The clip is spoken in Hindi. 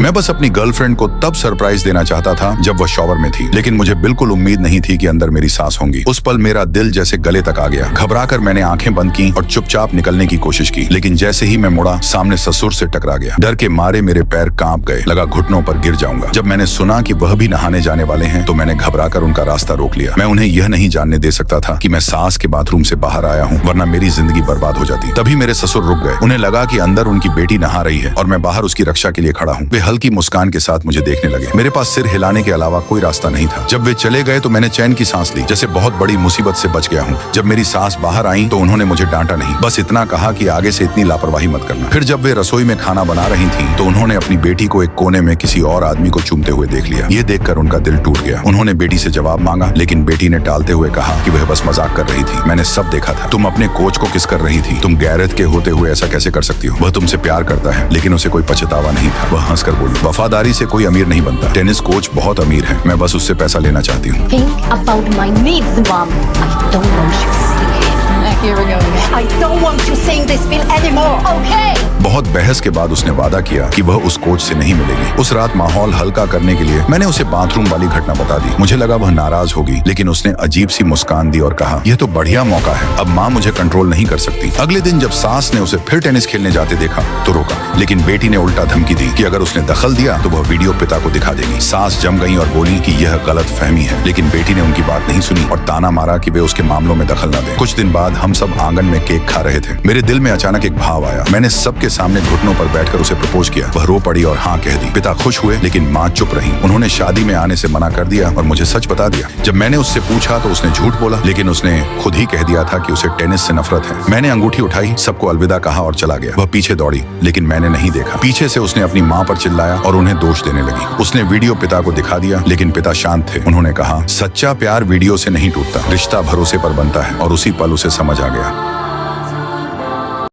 मैं बस अपनी गर्लफ्रेंड को तब सरप्राइज देना चाहता था जब वह शॉवर में थी, लेकिन मुझे बिल्कुल उम्मीद नहीं थी कि अंदर मेरी सास होंगी। उस पल मेरा दिल जैसे गले तक आ गया। घबराकर मैंने आंखें बंद की और चुपचाप निकलने की कोशिश की, लेकिन जैसे ही मैं मुड़ा, सामने ससुर से टकरा गया। डर के मारे मेरे पैर कांप गए, लगा घुटनों पर गिर जाऊंगा। जब मैंने सुना कि वह भी नहाने जाने वाले हैं तो मैंने घबराकर उनका रास्ता रोक लिया। मैं उन्हें यह नहीं जानने दे सकता था कि मैं सास के बाथरूम से बाहर आया हूँ, वरना मेरी जिंदगी बर्बाद हो जाती। तभी मेरे ससुर रुक गए। उन्हें लगा कि अंदर उनकी बेटी नहा रही है और मैं बाहर उसकी रक्षा के लिए खड़ा हूँ। वे हल्की मुस्कान के साथ मुझे देखने लगे। मेरे पास सिर हिलाने के अलावा कोई रास्ता नहीं था। जब वे चले गए तो मैंने चैन की सांस ली, जैसे बहुत बड़ी मुसीबत से बच गया हूँ। जब मेरी सास बाहर आई तो उन्होंने मुझे डांटा नहीं, बस इतना कहा कि आगे से इतनी लापरवाही मत करना। फिर जब वे रसोई में खाना बना रही थी तो उन्होंने अपनी बेटी को एक कोने में किसी और आदमी को चूमते हुए देख लिया। ये देखकर उनका दिल टूट गया। उन्होंने बेटी से जवाब मांगा, लेकिन बेटी ने टालते हुए कहा कि वह बस मजाक कर रही थी। मैंने सब देखा था। तुम अपने कोच को किस कर रही थी? तुम गैरत के होते हुए ऐसा कैसे कर सकती हो? वह तुमसे प्यार करता है, लेकिन उसे कोई पछतावा नहीं था। वह हंसकर बोली, वफादारी से कोई अमीर नहीं बनता। टेनिस कोच बहुत अमीर है, मैं बस उससे पैसा लेना चाहती हूँ। Think about my needs, Mom. I don't want you saying it. Here we go again. I don't want you saying this bill anymore, okay? बहुत बहस के बाद उसने वादा किया कि वह उस कोच से नहीं मिलेगी। उस रात माहौल हल्का करने के लिए मैंने उसे बाथरूम वाली घटना बता दी। मुझे लगा वह नाराज होगी, लेकिन उसने अजीब सी मुस्कान दी और कहा, यह तो बढ़िया मौका है, अब माँ मुझे कंट्रोल नहीं कर सकती। अगले दिन जब सास ने उसे फिर टेनिस खेलने जाते देखा तो रोका, लेकिन बेटी ने उल्टा धमकी दी कि अगर उसने दखल दिया तो वह वीडियो पिता को दिखा देगी। सास जम गई और बोली कि यह गलत फहमी है, लेकिन बेटी ने उनकी बात नहीं सुनी और ताना मारा कि वे उसके मामलों में दखल न दें। कुछ दिन बाद हम सब आंगन में केक खा रहे थे। मेरे दिल में अचानक एक भाव आया। मैंने सबके सामने घुटनों पर बैठकर उसे प्रपोज किया। वह रो पड़ी और हाँ कह दी। पिता खुश हुए, लेकिन माँ चुप रही। उन्होंने शादी में आने से मना कर दिया और मुझे सच बता दिया। जब मैंने उससे पूछा तो उसने झूठ बोला, लेकिन उसने खुद ही कह दिया था कि उसे टेनिस से नफरत है। मैंने अंगूठी उठाई, सबको अलविदा कहा और चला गया। वह पीछे दौड़ी, लेकिन मैंने नहीं देखा। पीछे से उसने अपनी माँ पर चिल्लाया और उन्हें दोष देने लगी। उसने वीडियो पिता को दिखा दिया, लेकिन पिता शांत थे। उन्होंने कहा, सच्चा प्यार वीडियो से नहीं टूटता, रिश्ता भरोसे पर बनता है। और उसी पल उसे समझ आ गया।